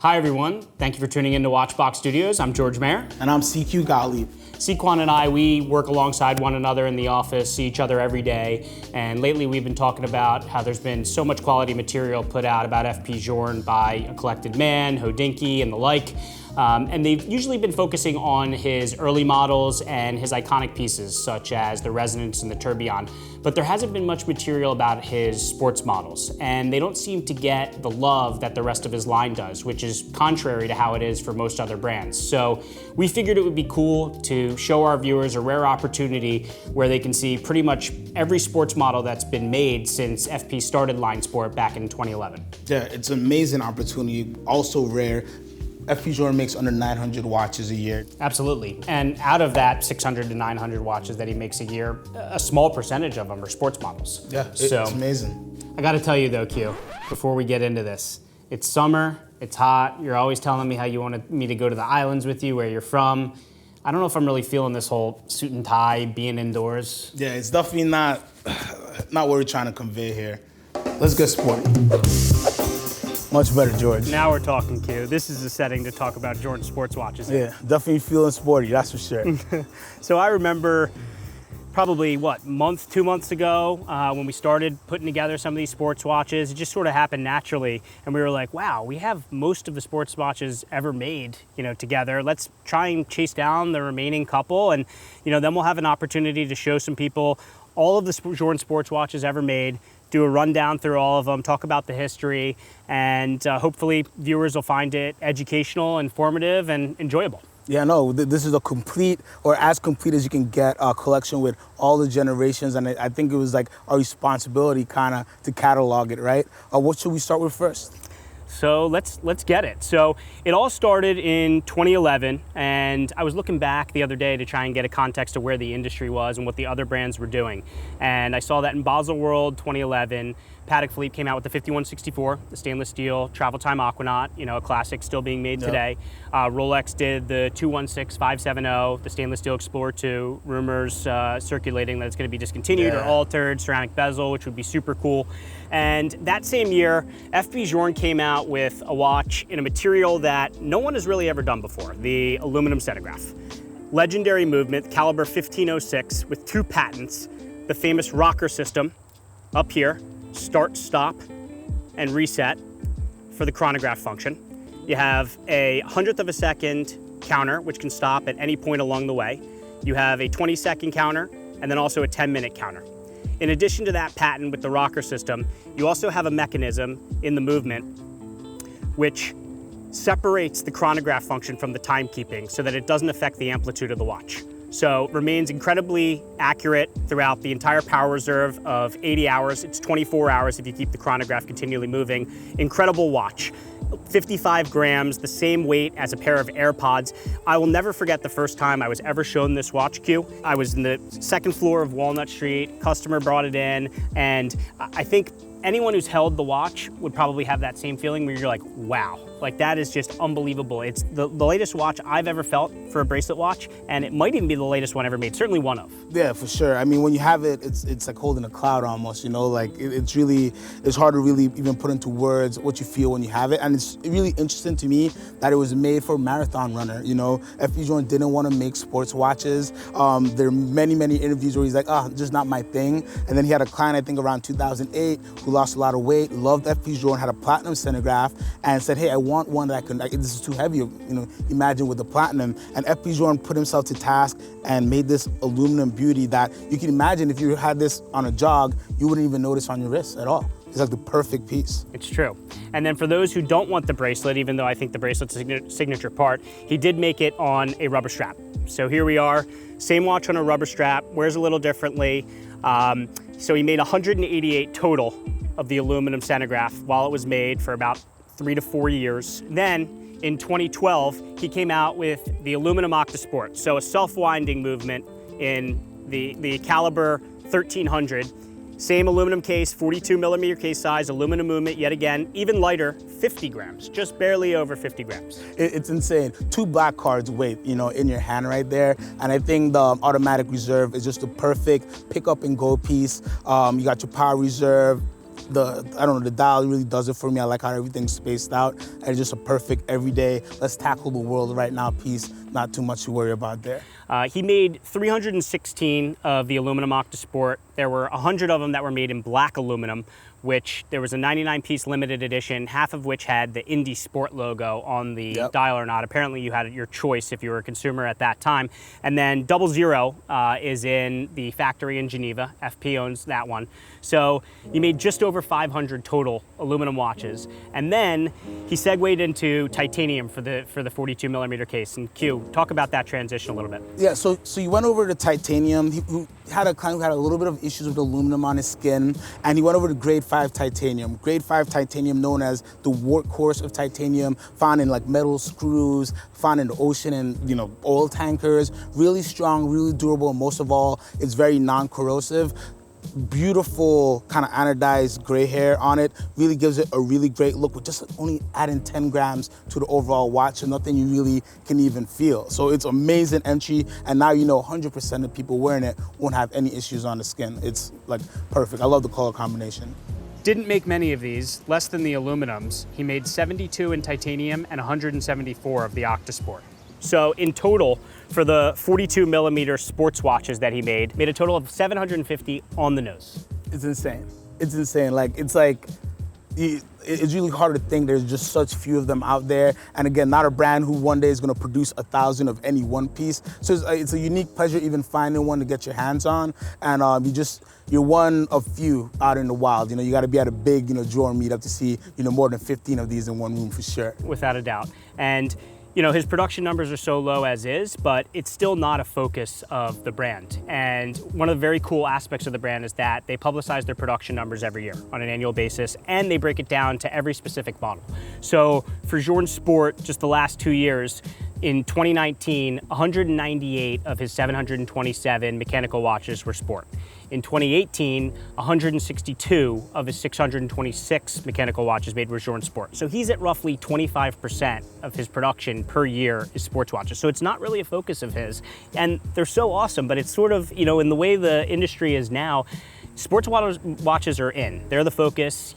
Hi everyone, thank you for tuning in to Watchbox Studios. I'm George Mayer. And I'm CQ Gottlieb. C'Quon and I, we work alongside one another in the office, see each other every day, and lately we've been talking about how there's been so much quality material put out about FP Journe by A Collected Man, Hodinkee, and the like. And they've usually been focusing on his early models and his iconic pieces, such as the Resonance and the Tourbillon. But there hasn't been much material about his sports models, and they don't seem to get the love that the rest of his line does, which is contrary to how it is for most other brands. So we figured it would be cool to show our viewers a rare opportunity where they can see pretty much every sports model that's been made since FP started LineSport back in 2011. Yeah, it's an amazing opportunity, also rare. FP Journe makes under 900 watches a year. Absolutely, and out of that 600 to 900 watches that he makes a year, a small percentage of them are sports models. Yeah, it's amazing. I gotta tell you though, Q, before we get into this, it's summer, it's hot, you're always telling me how you wanted me to go to the islands with you, where you're from. I don't know if I'm really feeling this whole suit and tie, being indoors. Yeah, it's definitely not what we're trying to convey here. Let's get sporty. Much better, George. Now we're talking, Q. This is the setting to talk about Journe sports watches. Yeah, definitely feeling sporty, that's for sure. So I remember probably, 2 months ago, when we started putting together some of these sports watches, it just sort of happened naturally. And we were like, wow, we have most of the sports watches ever made, together. Let's try and chase down the remaining couple. And, then we'll have an opportunity to show some people all of the Journe sports watches ever made, do a rundown through all of them, talk about the history, and hopefully viewers will find it educational, informative, and enjoyable. Yeah, no, this is a complete, or as complete as you can get, a collection with all the generations, and I think it was like our responsibility kind of to catalog it, right? What should we start with first? So let's get it. So it all started in 2011, and I was looking back the other day to try and get a context of where the industry was and what the other brands were doing. And I saw that in Basel World 2011, Patek Philippe came out with the 5164, the stainless steel travel time Aquanaut, a classic still being made today. Rolex did the 216-570, the stainless steel Explorer 2, rumors circulating that it's going to be discontinued or altered, ceramic bezel, which would be super cool. And that same year, FP Journe came out with a watch in a material that no one has really ever done before, the aluminum Centigraphe. Legendary movement, caliber 1506 with 2 patents, the famous rocker system up here, start, stop, and reset for the chronograph function. You have a 100th of a second counter, which can stop at any point along the way. You have a 20-second counter, and then also a 10-minute counter. In addition to that patent with the rocker system, you also have a mechanism in the movement which separates the chronograph function from the timekeeping so that it doesn't affect the amplitude of the watch. So remains incredibly accurate throughout the entire power reserve of 80 hours. It's 24 hours if you keep the chronograph continually moving. Incredible watch. 55 grams, the same weight as a pair of AirPods. I will never forget the first time I was ever shown this watch, Q. I was in the second floor of Walnut Street, customer brought it in, and I think anyone who's held the watch would probably have that same feeling where you're like, wow, like that is just unbelievable. It's the latest watch I've ever felt for a bracelet watch, and it might even be the latest one ever made, certainly one of. Yeah, for sure. I mean, when you have it, it's like holding a cloud almost, like it's hard to really even put into words what you feel when you have it. And it's really interesting to me that it was made for a marathon runner, FP Journe didn't want to make sports watches. There are many interviews where he's like, just not my thing. And then he had a client, I think around 2008, who lost a lot of weight, loved FP Journe, had a platinum Centigraphe, and said, hey, I want one that this is too heavy, imagine with the platinum. And FP Journe put himself to task and made this aluminum beauty that you can imagine if you had this on a jog, you wouldn't even notice on your wrist at all. It's like the perfect piece. It's true. And then for those who don't want the bracelet, even though I think the bracelet's a signature part, he did make it on a rubber strap. So here we are, same watch on a rubber strap, wears a little differently. So he made 188 total of the aluminum Centigraphe while it was made for about 3 to 4 years. Then in 2012, he came out with the aluminum Octa Sport. So a self-winding movement in the caliber 1300. Same aluminum case, 42 millimeter case size, aluminum movement, yet again, even lighter, 50 grams, just barely over 50 grams. It's insane. 2 black cards weight, in your hand right there. And I think the automatic reserve is just the perfect pick up and go piece. You got your power reserve, I don't know, the dial really does it for me. I like how everything's spaced out, and it's just a perfect everyday, let's tackle the world right now piece. Not too much to worry about there. He made 316 of the aluminum Octa Sport. There were 100 of them that were made in black aluminum, which there was a 99-piece limited edition, half of which had the Indy Sport logo on the dial or not. Apparently you had your choice if you were a consumer at that time. And then 00 is in the factory in Geneva. FP owns that one. So he made just over 500 total aluminum watches. And then he segued into titanium for the 42 millimeter case. And Q, talk about that transition a little bit. Yeah, so you went over to titanium. He had a little bit of issues with aluminum on his skin, and he went over to grade 5 titanium. Grade 5 titanium, known as the workhorse of titanium, found in like metal screws, found in the ocean and oil tankers. Really strong, really durable, and most of all, it's very non-corrosive. Beautiful kind of anodized gray hair on it, really gives it a really great look with just only adding 10 grams to the overall watch, and nothing you really can even feel. So it's amazing entry, and now 100% of people wearing it won't have any issues on the skin. It's like perfect. I love the color combination. Didn't make many of these, less than the aluminums. He made 72 in titanium and 174 of the Octa Sport. So in total, for the 42 millimeter sports watches that he made a total of 750 on the nose. It's insane. It's insane. It's really hard to think there's just such few of them out there. And again, not a brand who one day is going to produce 1,000 of any one piece. So it's a unique pleasure even finding one to get your hands on. And you're one of few out in the wild. You got to be at a big, Journe meetup to see, more than 15 of these in one room for sure. Without a doubt. And his production numbers are so low as is, but it's still not a focus of the brand. And one of the very cool aspects of the brand is that they publicize their production numbers every year on an annual basis, and they break it down to every specific model. So for Journe Sport, just the last 2 years, in 2019, 198 of his 727 mechanical watches were sport. In 2018, 162 of his 626 mechanical watches made were Journe Sport. So he's at roughly 25% of his production per year is sports watches. So it's not really a focus of his. And they're so awesome, but it's sort of, in the way the industry is now, sports watches are in. They're the focus,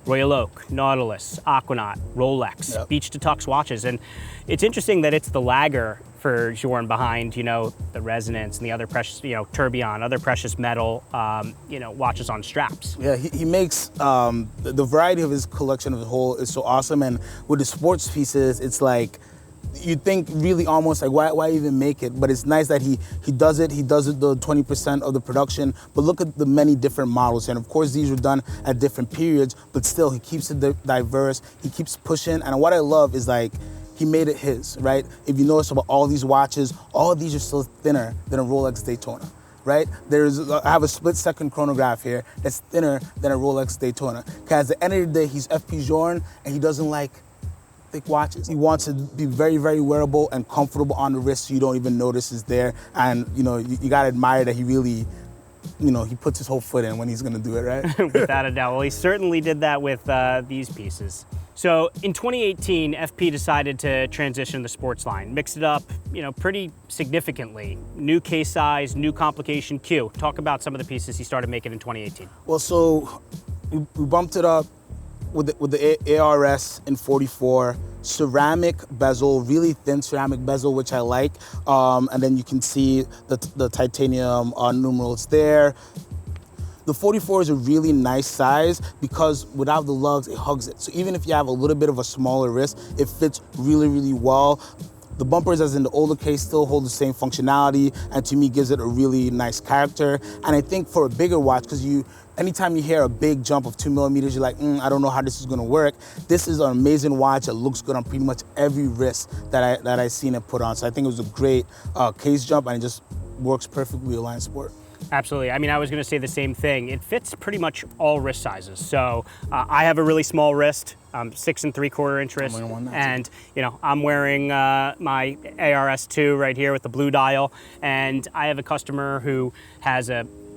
Royal Oak, Nautilus, Aquanaut, Rolex, Beach to Tux watches. And it's interesting that it's the lagger for Journe behind, the Resonance and the other precious, Tourbillon, other precious metal, watches on straps. Yeah, he makes, the variety of his collection as a whole is so awesome. And with the sports pieces, it's like, you think really almost like, why even make it? But it's nice that he does it the 20% of the production, but look at the many different models. And of course, these were done at different periods, but still he keeps it diverse, he keeps pushing. And what I love is he made it his, right? If you notice about all these watches, all of these are still thinner than a Rolex Daytona, right? I have a split-second chronograph here that's thinner than a Rolex Daytona. Because at the end of the day, he's FP Journe, and he doesn't like thick watches. He wants to be very, very wearable and comfortable on the wrist so you don't even notice it's there. And, you gotta admire that he really, he puts his whole foot in when he's gonna do it, right? Without a doubt. Well, he certainly did that with these pieces. So in 2018, FP decided to transition the sports line, mix it up, pretty significantly. New case size, new complication. Q, talk about some of the pieces he started making in 2018. Well, so we bumped it up with the ARS in 44, ceramic bezel, really thin ceramic bezel, which I like. And then you can see the titanium numerals there. The 44 is a really nice size because without the lugs, it hugs it. So even if you have a little bit of a smaller wrist, it fits really, really well. The bumpers, as in the older case, still hold the same functionality, and to me gives it a really nice character. And I think for a bigger watch, because anytime you hear a big jump of 2 millimeters, you're like, I don't know how this is gonna work. This is an amazing watch that looks good on pretty much every wrist that I seen it put on. So I think it was a great case jump, and it just works perfectly with LineSport. Absolutely. I mean, I was going to say the same thing. It fits pretty much all wrist sizes. So I have a really small wrist, 6 3/4 inch wrist, and I'm wearing my ARS2 right here with the blue dial, and I have a customer who has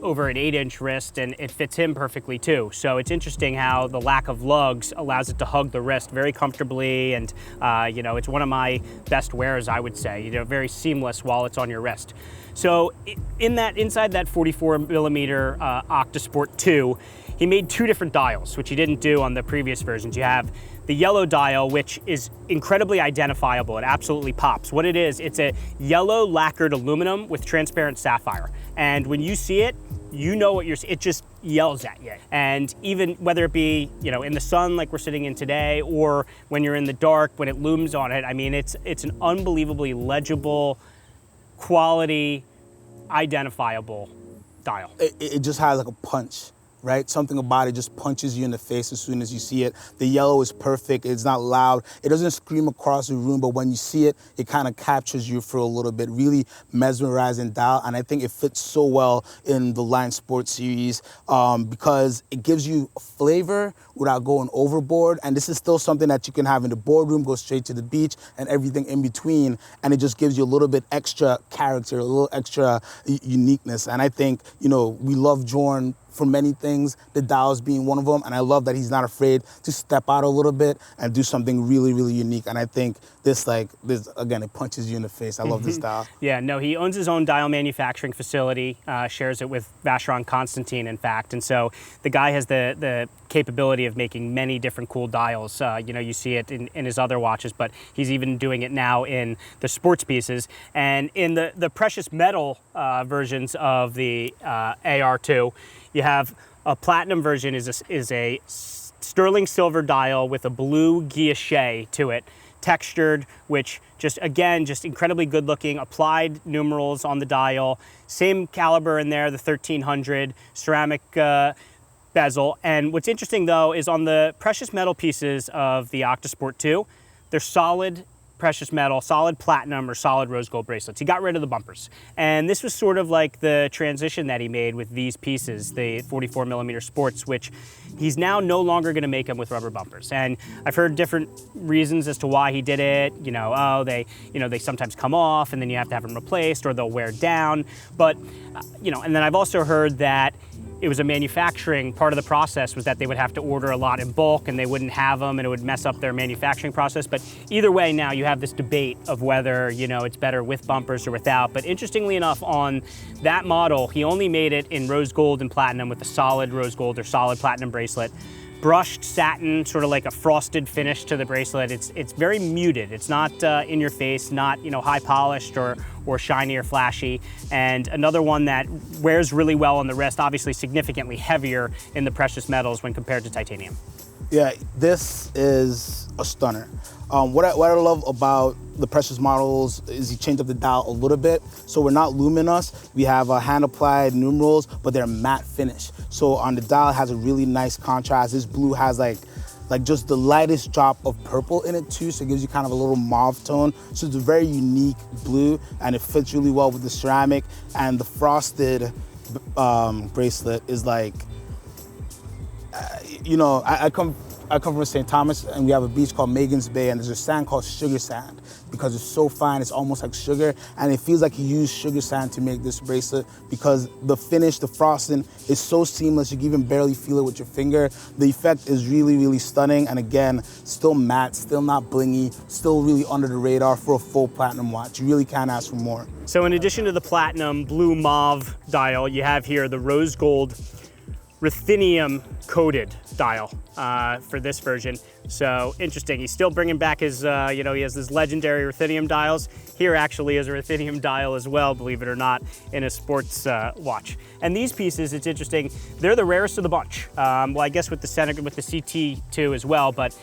over an 8-inch wrist, and it fits him perfectly too. So it's interesting how the lack of lugs allows it to hug the wrist very comfortably, and it's one of my best wears, I would say. Very seamless while it's on your wrist. So inside that 44 millimeter Octa Sport II, he made 2 different dials, which he didn't do on the previous versions. You have the yellow dial, which is incredibly identifiable. It absolutely pops. What it is, it's a yellow lacquered aluminum with transparent sapphire. And when you see it, you know what it just yells at you. And even whether it be, you know, in the sun like we're sitting in today, or when you're in the dark, when it looms on it, I mean, it's an unbelievably legible, quality, identifiable dial. It just has like a punch, right? Something about it just punches you in the face as soon as you see it. The yellow is perfect. It's not loud. It doesn't scream across the room, but when you see it, it kind of captures you for a little bit. Really mesmerizing dial, and I think it fits so well in the LineSport series because it gives you flavor without going overboard, and this is still something that you can have in the boardroom, go straight to the beach, and everything in between, and it just gives you a little bit extra character, a little extra uniqueness, and I think, you know, we love Journe for many things, the dials being one of them, and I love that he's not afraid to step out a little bit and do something really, really unique, and I think this, again, it punches you in the face. I love this dial. Yeah, no, he owns his own dial manufacturing facility, shares it with Vacheron Constantin, in fact, and so the guy has the capability of making many different cool dials. You know, you see it in his other watches, but he's even doing it now in the sports pieces. And in the precious metal versions of the AR2, you have a platinum version is a sterling silver dial with a blue guilloche to it, textured, which just incredibly good looking, applied numerals on the dial, same caliber in there, the 1300 ceramic bezel. And what's interesting though is on the precious metal pieces of the Octa Sport II, they're solid precious metal, solid platinum or solid rose gold bracelets. He got rid of the bumpers. And this was sort of like the transition that he made with these pieces, the 44 millimeter sports, which he's now no longer gonna make them with rubber bumpers. And I've heard different reasons as to why he did it. You know, they sometimes come off and then you have to have them replaced, or they'll wear down. But, you know, and then I've also heard that it was a manufacturing, part of the process was that they would have to order a lot in bulk and they wouldn't have them and it would mess up their manufacturing process. But either way, now you have this debate of whether, you know, it's better with bumpers or without. But interestingly enough, on that model, he only made it in rose gold and platinum with a solid rose gold or solid platinum bracelet. Brushed satin, sort of like a frosted finish to the bracelet. It's very muted. It's not in your face, not, you know, high polished or shiny or flashy. And another one that wears really well on the wrist, obviously significantly heavier in the precious metals when compared to titanium. Yeah, this is a stunner. What I love about the precious models is he changed up the dial a little bit. So we're not luminous. We have hand-applied numerals, but they're matte finish. So on the dial, it has a really nice contrast. This blue has like just the lightest drop of purple in it too, so it gives you kind of a little mauve tone. So it's a very unique blue, and it fits really well with the ceramic. And the frosted bracelet is like, you know, I come from St. Thomas, and we have a beach called Magen's Bay, and there's a sand called sugar sand because it's so fine, it's almost like sugar, and it feels like he used sugar sand to make this bracelet because the finish, the frosting is so seamless, you can even barely feel it with your finger. The effect is really, really stunning, and again, still matte, still not blingy, still really under the radar for a full platinum watch. You really can't ask for more. So in addition to the platinum blue mauve dial, you have here the rose gold ruthenium coated dial for this version. So interesting, he's still bringing back his, you know, he has his legendary ruthenium dials. Here actually is a ruthenium dial as well, believe it or not, in a sports watch. And these pieces, it's interesting, they're the rarest of the bunch. Well, I guess with the CT2 as well, but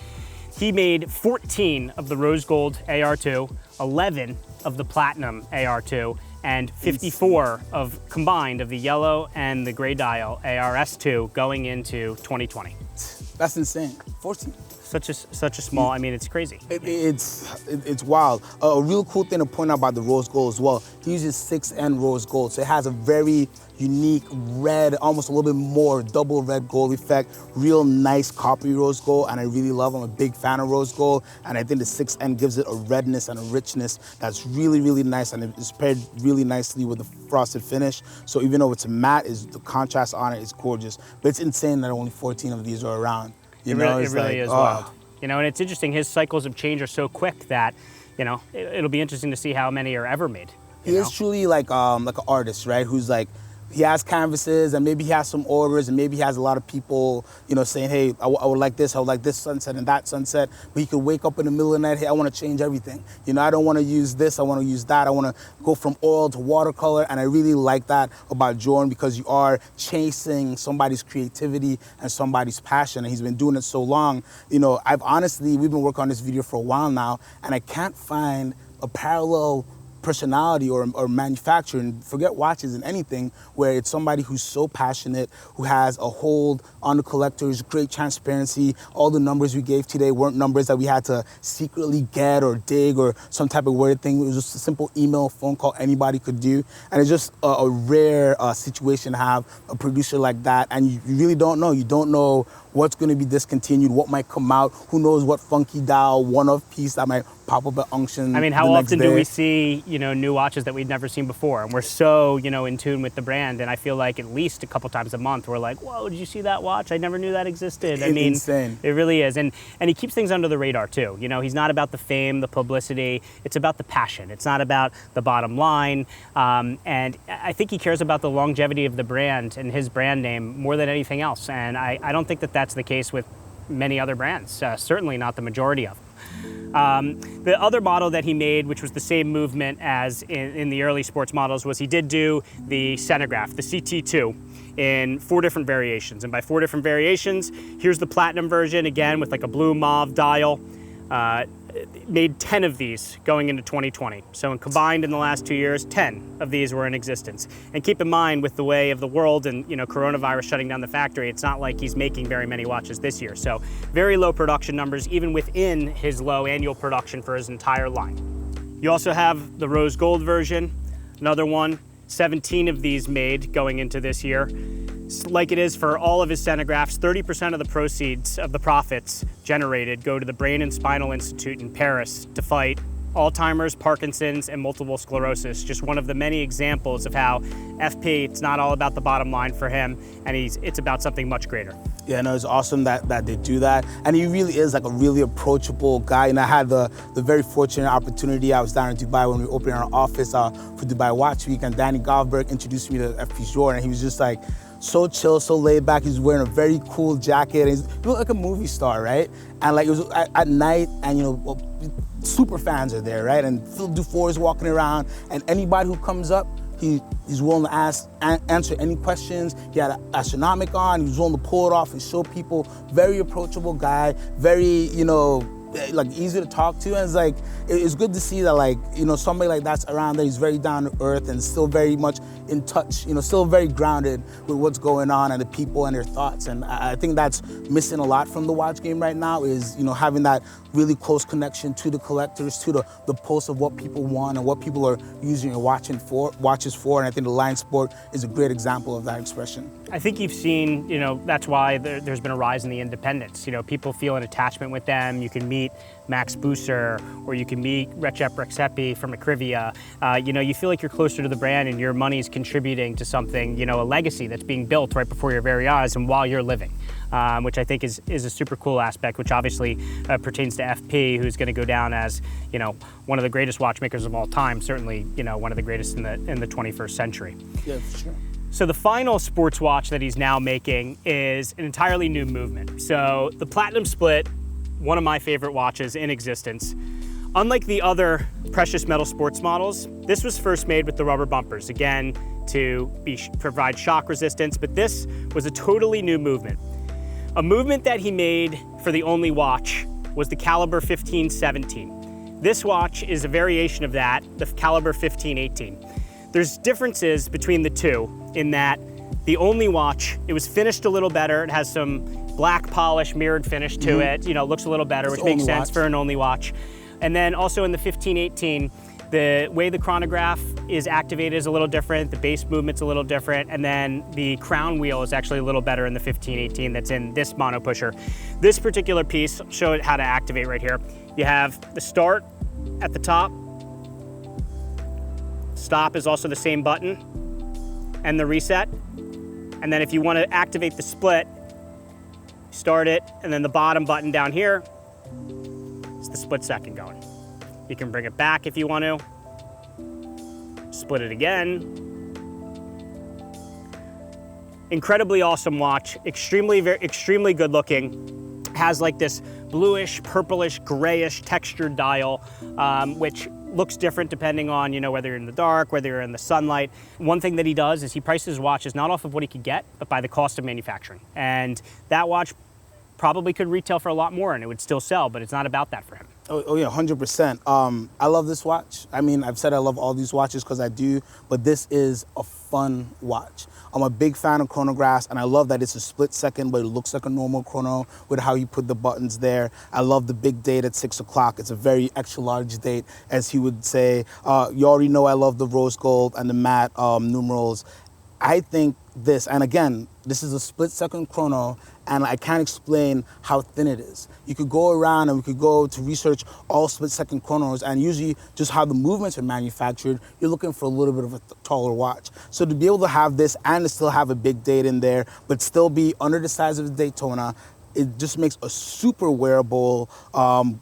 he made 14 of the rose gold AR2, 11 of the platinum AR2, and 54 of combined of the yellow and the gray dial ARS2 going into 2020. That's insane. 14. Such a small, I mean, it's crazy. It's wild. A real cool thing to point out about the rose gold as well, he uses 6N rose gold, so it has a very unique red, almost a little bit more double red gold effect, real nice coppery rose gold, and I really love them. I'm a big fan of rose gold, and I think the 6N gives it a redness and a richness that's really, really nice, and it's paired really nicely with the frosted finish. So even though it's matte, the contrast on it is gorgeous, but it's insane that only 14 of these are around. It really is wild. You know, and it's interesting, his cycles of change are so quick that, you know, it'll be interesting to see how many are ever made. He is truly like an artist, right? Who's like, he has canvases and maybe he has some orders and maybe he has a lot of people, you know, saying, hey, I would like this, I would like this sunset and that sunset. But he could wake up in the middle of the night, hey, I want to change everything. You know, I don't want to use this, I want to use that. I want to go from oil to watercolor. And I really like that about Journe, because you are chasing somebody's creativity and somebody's passion. And he's been doing it so long. You know, we've been working on this video for a while now, and I can't find a parallel personality or manufacturer, and forget watches and anything, where it's somebody who's so passionate, who has a hold on the collectors, great transparency. All the numbers we gave today weren't numbers that we had to secretly get or dig or some type of weird thing. It was just a simple email, phone call anybody could do. And it's just a rare situation to have a producer like that. And you really don't know. You don't know what's going to be discontinued, what might come out, who knows what funky dial, one-off piece that might pop up at Unction. I mean, how often do we see, you know, new watches that we'd never seen before? And we're so, you know, in tune with the brand. And I feel like at least a couple times a month, we're like, whoa, did you see that watch? I never knew that existed. I mean, insane. It really is. And he keeps things under the radar too. You know, he's not about the fame, the publicity. It's about the passion. It's not about the bottom line. And I think he cares about the longevity of the brand and his brand name more than anything else. And I don't think that that's the case with many other brands, certainly not the majority of them. The other model that he made, which was the same movement as in the early sports models, was he did do the Centigraphe, the CT2, in 4 different variations. And by 4 different variations, here's the platinum version, again, with like a blue mauve dial. Made 10 of these going into 2020. So combined in the last 2 years, 10 of these were in existence. And keep in mind, with the way of the world and, you know, coronavirus shutting down the factory, it's not like he's making very many watches this year. So very low production numbers, even within his low annual production for his entire line. You also have the rose gold version, another one, 17 of these made going into this year. Like it is for all of his Centigraphs, 30% of the proceeds of the profits generated go to the Brain and Spinal Institute in Paris to fight Alzheimer's, Parkinson's, and multiple sclerosis. Just one of the many examples of how FP, it's not all about the bottom line for him, and it's about something much greater. Yeah, no, it's awesome that they do that. And he really is like a really approachable guy. And I had the very fortunate opportunity. I was down in Dubai when we opened our office for Dubai Watch Week, and Danny Goldberg introduced me to FP Journe, and he was just like, so chill, so laid back. He's wearing a very cool jacket. And he looked like a movie star, right? And like it was at night, and you know, super fans are there, right? And Phil Dufour is walking around, and anybody who comes up, he's willing to answer any questions. He had an astronomic on. He was willing to pull it off and show people. Very approachable guy. Very, you know, like easy to talk to. And it's like, it's good to see that, like, you know, somebody like that's around there. He's very down to earth and still very much in touch, you know, still very grounded with what's going on and the people and their thoughts. And I think that's missing a lot from the watch game right now, is, you know, having that really close connection to the collectors, to the pulse of what people want and what people are using their watches for. And I think the LineSport is a great example of that expression. I think you've seen, you know, that's why there's been a rise in the independents. You know, people feel an attachment with them. You can meet Max Busser, or you can meet Recep Rexepi from Akrivia. You know, you feel like you're closer to the brand and your money is contributing to something, you know, a legacy that's being built right before your very eyes and while you're living. Which I think is a super cool aspect, which obviously pertains to FP, who's going to go down as, you know, one of the greatest watchmakers of all time, certainly, you know, one of the greatest in the 21st century. Yeah, for sure. So the final sports watch that he's now making is an entirely new movement. So the Platinum Split, one of my favorite watches in existence. Unlike the other precious metal sports models, this was first made with the rubber bumpers, again, to provide shock resistance, but this was a totally new movement. A movement that he made for the only watch was the Caliber 1517. This watch is a variation of that, the Caliber 1518. There's differences between the two in that the only watch, it was finished a little better. It has some black polish mirrored finish to it. You know, looks a little better, which makes sense for an only watch. And then also in the 1518, the way the chronograph is activated is a little different, the base movement's a little different, and then the crown wheel is actually a little better in the 1518 that's in this mono pusher. This particular piece, I'll show it how to activate right here. You have the start at the top. Stop is also the same button, and the reset. And then if you want to activate the split, start it, and then the bottom button down here is the split second going. You can bring it back if you want to, split it again, incredibly awesome watch, extremely good looking. Has like this bluish, purplish, grayish textured dial, which looks different depending on, whether you're in the dark, whether you're in the sunlight. One thing that he does is he prices his watches not off of what he could get, but by the cost of manufacturing. And that watch probably could retail for a lot more and it would still sell, but it's not about that for him. Oh yeah, 100%. I love this watch. I mean, I've said I love all these watches because I do, but this is a fun watch. I'm a big fan of chronographs, and I love that it's a split second, but it looks like a normal chrono with how you put the buttons there. I love the big date at 6 o'clock. It's a very extra large date, as he would say. You already know I love the rose gold and the matte numerals. I think this, and again, this is a split second chrono, and I can't explain how thin it is. You could go around and we could go to research all split second chronos, and usually just how the movements are manufactured, you're looking for a little bit of a taller watch. So to be able to have this and to still have a big date in there, but still be under the size of the Daytona, it just makes a super wearable,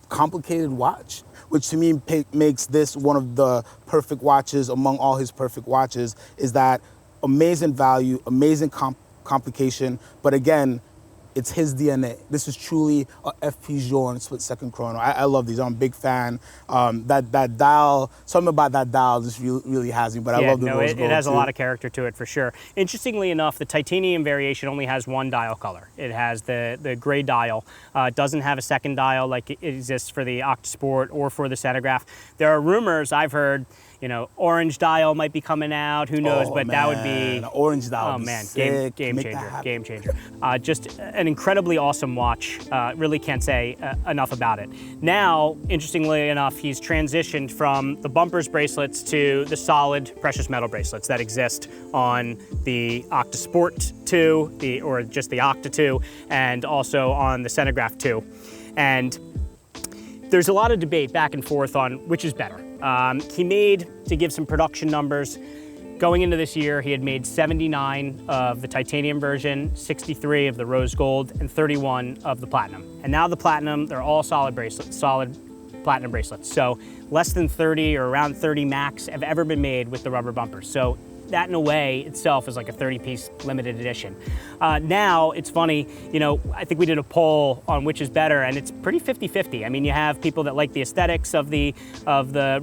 complicated watch, which to me makes this one of the perfect watches among all his perfect watches, is that amazing value, amazing complication, but again, it's his DNA. This is truly a FP Journe split second chrono. I love these. I'm a big fan. That dial, something about that dial just really has me, but I love the rose gold it has too. a lot of character to it for sure. Interestingly enough, the titanium variation only has one dial color. It has the gray dial. It doesn't have a second dial like it exists for the Octa Sport or for the Centigraphe. There are rumors I've heard, orange dial might be coming out, who knows, but that would be... An orange dial would be man, sick. game changer. Just an incredibly awesome watch. Really can't say enough about it. Now, interestingly enough, he's transitioned from the bumpers bracelets to the solid precious metal bracelets that exist on the Octa Sport II, or just the Octa II, and also on the Centigraphe II. And there's a lot of debate back and forth on which is better. He made, to give some production numbers, going into this year, he had made 79 of the titanium version, 63 of the rose gold, and 31 of the platinum. And now the platinum, they're all solid bracelets, solid platinum bracelets. So less than 30 or around 30 max have ever been made with the rubber bumpers. So that in a way itself is like a 30-piece limited edition. Now, it's funny, I think we did a poll on which is better, and it's pretty 50-50. I mean, you have people that like the aesthetics of the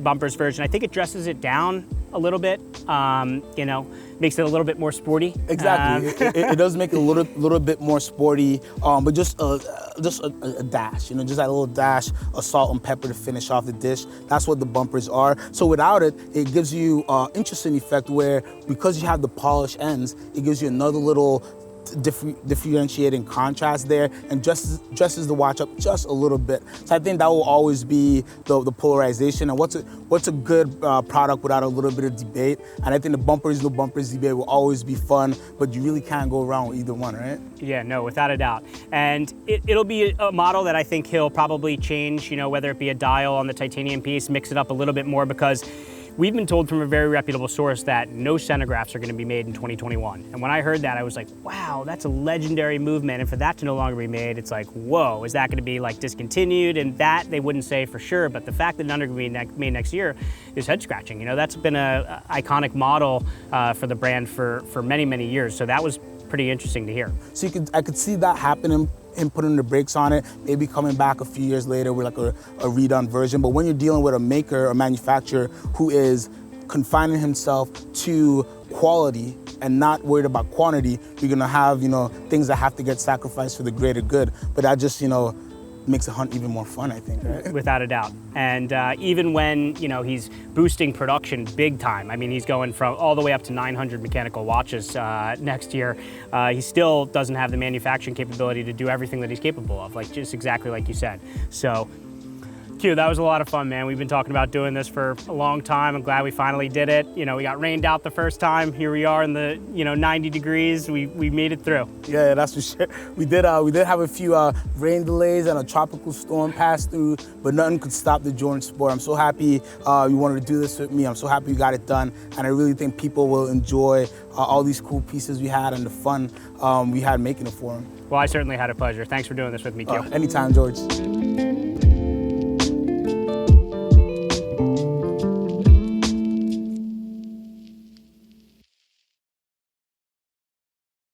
bumpers version. I think it dresses it down a little bit, makes it a little bit more sporty. Exactly, it does make it a little bit more sporty, but just a dash, just that little dash of salt and pepper to finish off the dish. That's what the bumpers are. So without it, it gives you an interesting effect where, because you have the polished ends, it gives you another little differentiating contrast there, and dresses the watch up just a little bit. So I think that will always be the polarization, and what's a good product without a little bit of debate. And I think the bumpers debate will always be fun, but you really can't go wrong with either one, right? Yeah, no, without a doubt. And it'll be a model that I think he'll probably change, whether it be a dial on the titanium piece, mix it up a little bit more, because we've been told from a very reputable source that no Centigraphs are going to be made in 2021. And when I heard that, I was like, wow, that's a legendary movement. And for that to no longer be made, it's like, whoa, is that going to be like discontinued? And that they wouldn't say for sure. But the fact that none are going to be made next year is head scratching. That's been an iconic model for the brand for many, many years. So that was pretty interesting to hear. So I could see that happening, him putting the brakes on it, maybe coming back a few years later with like a redone version. But when you're dealing with a maker or manufacturer who is confining himself to quality and not worried about quantity, you're gonna have, things that have to get sacrificed for the greater good. But that just, makes the hunt even more fun, I think, right? Without a doubt. And even when, he's boosting production big time, I mean, he's going from all the way up to 900 mechanical watches next year, he still doesn't have the manufacturing capability to do everything that he's capable of, just exactly like you said. So, Q, that was a lot of fun, man. We've been talking about doing this for a long time. I'm glad we finally did it. We got rained out the first time. Here we are in the 90 degrees. We made it through. Yeah, that's for sure. We did have a few rain delays and a tropical storm pass through, but nothing could stop the Journe Sport. I'm so happy you wanted to do this with me. I'm so happy you got it done, and I really think people will enjoy all these cool pieces we had and the fun we had making it for them. Well, I certainly had a pleasure. Thanks for doing this with me, Q. Anytime, George.